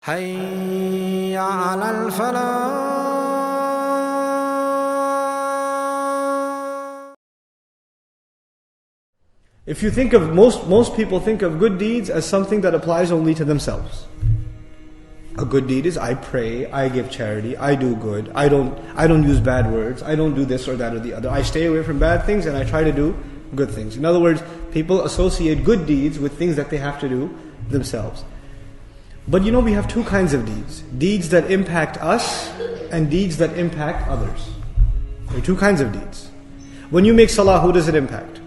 حي على الفلاح. If you think of, most people think of good deeds as something that applies only to themselves. A good deed is I pray, I give charity, I do good, I don't use bad words, I don't do this or that or the other. I stay away from bad things and I try to do good things. In other words, people associate good deeds with things that they have to do themselves. But we have two kinds of deeds. Deeds that impact us and deeds that impact others. There are two kinds of deeds. When you make salah, who does it impact?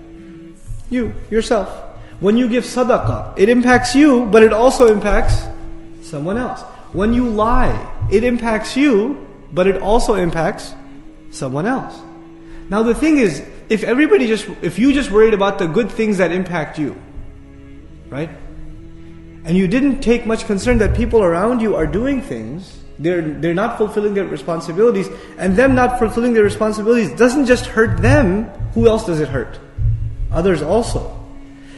You, yourself. When you give sadaqah, it impacts you, but it also impacts someone else. When you lie, it impacts you, but it also impacts someone else. Now the thing is, if you just worried about the good things that impact you, right? And you didn't take much concern that people around you are doing things, they're not fulfilling their responsibilities, and them not fulfilling their responsibilities doesn't just hurt them, who else does it hurt? Others also.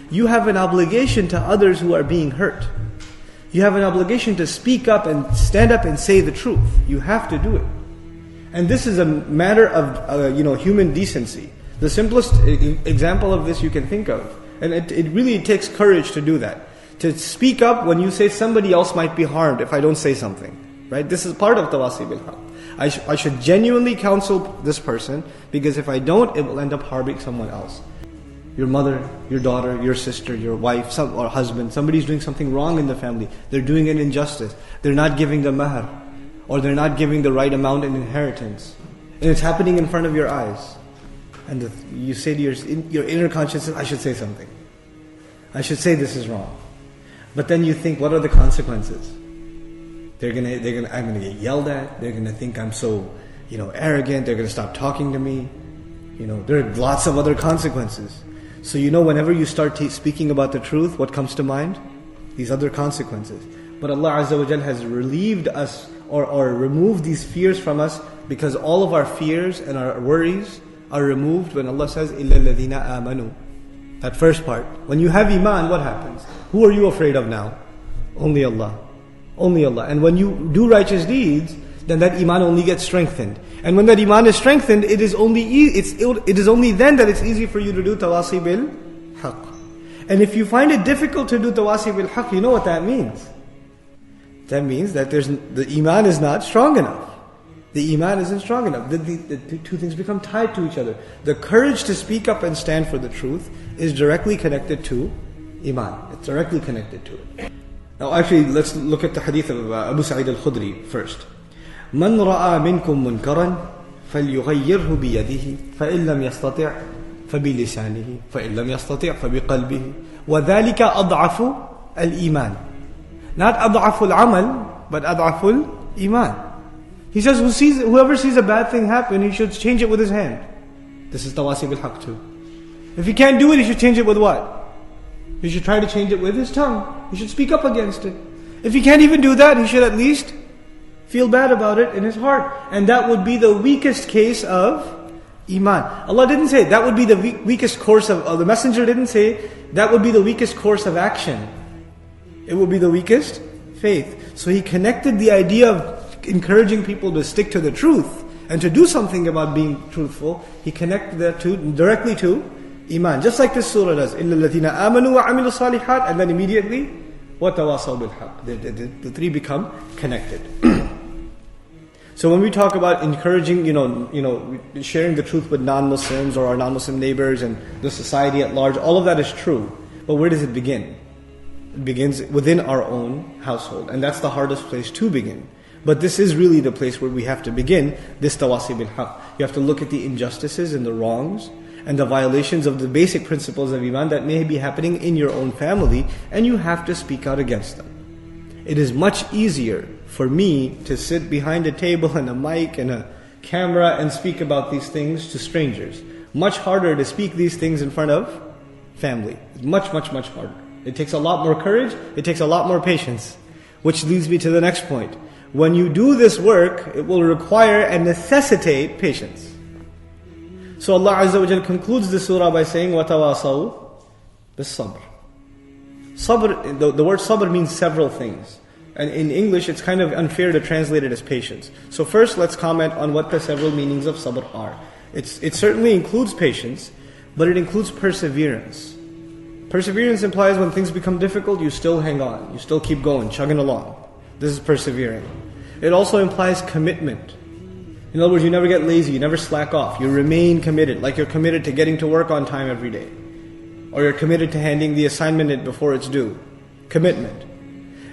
You have an obligation to others who are being hurt. You have an obligation to speak up and stand up and say the truth. You have to do it. And this is a matter of human decency. The simplest example of this you can think of, and it really takes courage to do that. To speak up when you say somebody else might be harmed if I don't say something. Right? This is part of tawasi bil haqq. I should genuinely counsel this person, because if I don't, it will end up harming someone else. Your mother, your daughter, your sister, your wife, or husband, somebody's doing something wrong in the family. They're doing an injustice. They're not giving the mahr, or they're not giving the right amount in inheritance. And it's happening in front of your eyes. And you say to your inner conscience, I should say something. I should say this is wrong. But then you think, what are the consequences? I'm gonna get yelled at. They're gonna think I'm so, arrogant. They're gonna stop talking to me. There are lots of other consequences. So whenever you start speaking about the truth, what comes to mind? These other consequences. But Allah Azza wa Jal has relieved us or removed these fears from us, because all of our fears and our worries are removed when Allah says, إِلَّا الَّذِينَ آمَنُوا. That first part. When you have iman, what happens? Who are you afraid of now? Only Allah. Only Allah. And when you do righteous deeds, then that iman only gets strengthened. And when that iman is strengthened, it is only then that it's easy for you to do tawasi bil haqq. And if you find it difficult to do tawasi bil haqq, you know what that means? That means that the iman is not strong enough. The iman isn't strong enough. The two things become tied to each other. The courage to speak up and stand for the truth is directly connected to iman. It's directly connected to it. Now actually, let's look at the hadith of Abu Sa'id al-Khudri first. من رأى منكم منكرا فليغيره بيده فإن لم يستطع فبلسانه فإن لم يستطع فبقلبه وذلك أضعف الإيمان. Not أضعف العمل, but أضعف الإيمان. He says, whoever sees a bad thing happen, he should change it with his hand. This is tawasi bil haqq too. If he can't do it, he should change it with what? He should try to change it with his tongue. He should speak up against it. If he can't even do that, he should at least feel bad about it in his heart. And that would be the weakest case of iman. Allah didn't say that would be the weakest course of, the messenger didn't say that would be the weakest course of action. It would be the weakest faith. So He connected the idea of encouraging people to stick to the truth and to do something about being truthful. He connected that directly to iman. Just like this surah does. إِلَّا الَّذِينَ آمَنُوا وَعَمِلُوا الصَّالِحَاتِ. And then immediately, وَتَوَاصَوْا بِالْحَقِّ. The three become connected. So when we talk about encouraging, sharing the truth with non-Muslims or our non-Muslim neighbors and the society at large, all of that is true. But where does it begin? It begins within our own household. And that's the hardest place to begin. But this is really the place where we have to begin this tawasi bil haqq. You have to look at the injustices and the wrongs and the violations of the basic principles of iman that may be happening in your own family, and you have to speak out against them. It is much easier for me to sit behind a table and a mic and a camera and speak about these things to strangers. Much harder to speak these things in front of family. It's much, much, much harder. It takes a lot more courage. It takes a lot more patience. Which leads me to the next point. When you do this work, it will require and necessitate patience. So Allah Azza wa Jal concludes the surah by saying, وَتَوَاصَوْا بِالصَّبْرِ. Sabr, the word sabr means several things. And in English, it's kind of unfair to translate it as patience. So first, let's comment on what the several meanings of sabr are. It certainly includes patience, but it includes perseverance. Perseverance implies when things become difficult, you still hang on. You still keep going, chugging along. This is persevering. It also implies commitment. In other words, you never get lazy, you never slack off. You remain committed, like you're committed to getting to work on time every day. Or you're committed to handing the assignment in before it's due. Commitment.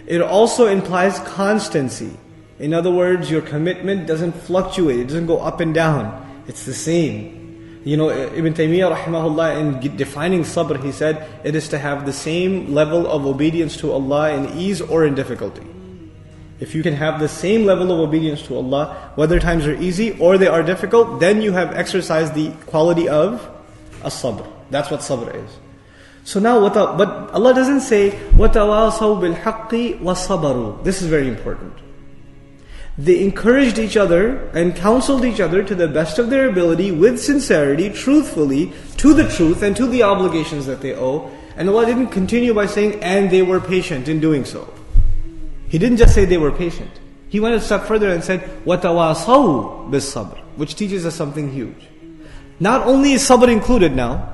It also implies constancy. In other words, your commitment doesn't fluctuate, it doesn't go up and down. It's the same. You know, Ibn Taymiyyah rahimahullah, in defining sabr, he said, it is to have the same level of obedience to Allah in ease or in difficulty. If you can have the same level of obedience to Allah, whether times are easy or they are difficult, then you have exercised the quality of as-sabr. That's what sabr is. So now, but Allah doesn't say, وَتَوَاصَوْا بِالْحَقِّ وَصَبَرُوا. This is very important. They encouraged each other and counseled each other to the best of their ability, with sincerity, truthfully, to the truth and to the obligations that they owe. And Allah didn't continue by saying, and they were patient in doing so. He didn't just say they were patient. He went a step further and said, وَتَوَاصَوْا بِالصَّبْرِ, which teaches us something huge. Not only is sabr included now,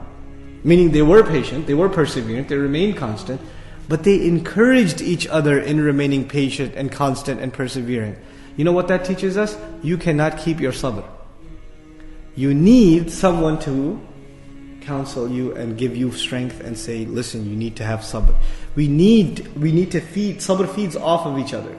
meaning they were patient, they were perseverant, they remained constant, but they encouraged each other in remaining patient and constant and persevering. You know what that teaches us? You cannot keep your sabr. You need someone to counsel you and give you strength and say, listen, you need to have sabr. We need to feed, sabr feeds off of each other.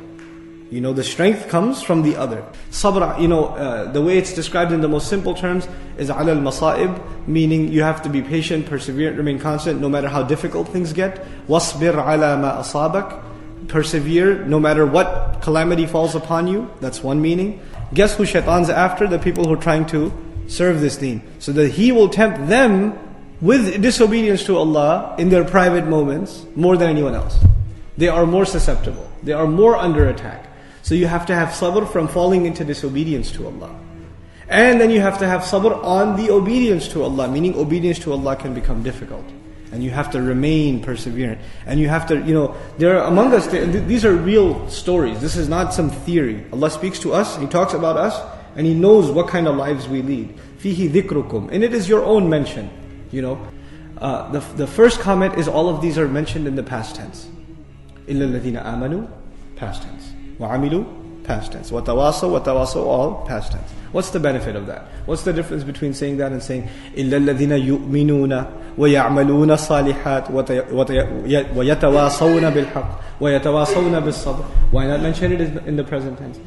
You know, the strength comes from the other. Sabr, the way it's described in the most simple terms is ala al-masa'ib, meaning you have to be patient, perseverant, remain constant no matter how difficult things get. Wasbir ala ma asabak, persevere no matter what calamity falls upon you. That's one meaning. Guess who shaitan's after? The people who are trying to serve this deen. So that he will tempt them with disobedience to Allah in their private moments more than anyone else. They are more susceptible. They are more under attack. So you have to have sabr from falling into disobedience to Allah. And then you have to have sabr on the obedience to Allah, meaning obedience to Allah can become difficult. And you have to remain perseverant. And you have to, there are among us, these are real stories. This is not some theory. Allah speaks to us, He talks about us, and He knows what kind of lives we lead. فِيهِ ذِكْرُكُمْ. And it is your own mention. The first comment is all of these are mentioned in the past tense. إِلَّا الَّذِينَ آمَنُوا, past tense. وَعَمِلُوا, past tense. وَتَوَاصَوْا, all past tense. What's the benefit of that? What's the difference between saying that and saying إِلَّا الَّذِينَ يُؤْمِنُونَ وَيَعْمَلُونَ الصَّالِحَاتِ وَيَتَوَاصَوْنَ بِالْحَقِّ وَيَتَوَاصَوْنَ بِالصَّبْرِ? Why not mention it in the present tense?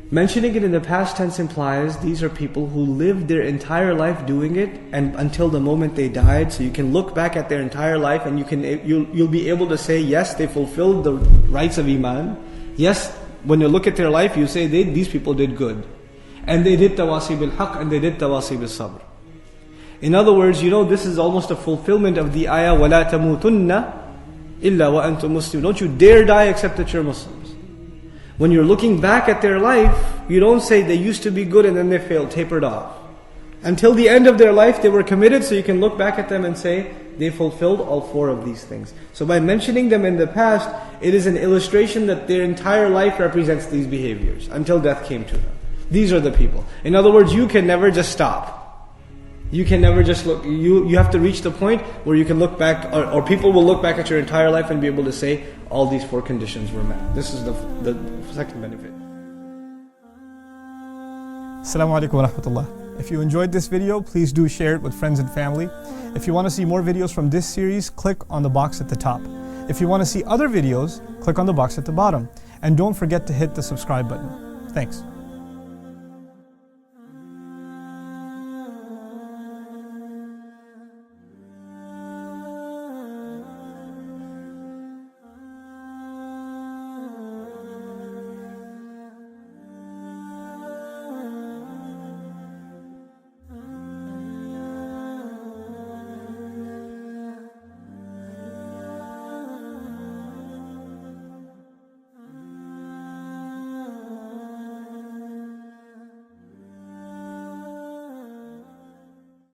Mentioning it in the past tense implies these are people who lived their entire life doing it, and until the moment they died. So you can look back at their entire life and you'll be able to say, yes, they fulfilled the rights of iman. Yes, when you look at their life, you say these people did good. And they did tawasi bil haqq and they did tawasi bil sabr. In other words, this is almost a fulfillment of the ayah, وَلَا تَمُوتُنَّ إِلَّا وَأَنْتُمْ مُسْلِمُونَ. Don't you dare die except that you're Muslims. When you're looking back at their life, you don't say they used to be good and then they failed, tapered off. Until the end of their life, they were committed, so you can look back at them and say, they fulfilled all four of these things. So by mentioning them in the past, it is an illustration that their entire life represents these behaviors, until death came to them. These are the people. In other words, you can never just stop. You can never just look, you have to reach the point where you can look back, or people will look back at your entire life and be able to say, all these four conditions were met. This is the second benefit. Assalamu alaikum wa rahmatullah. If you enjoyed this video, please do share it with friends and family. If you want to see more videos from this series, click on the box at the top. If you want to see other videos, click on the box at the bottom. And don't forget to hit the subscribe button. Thanks.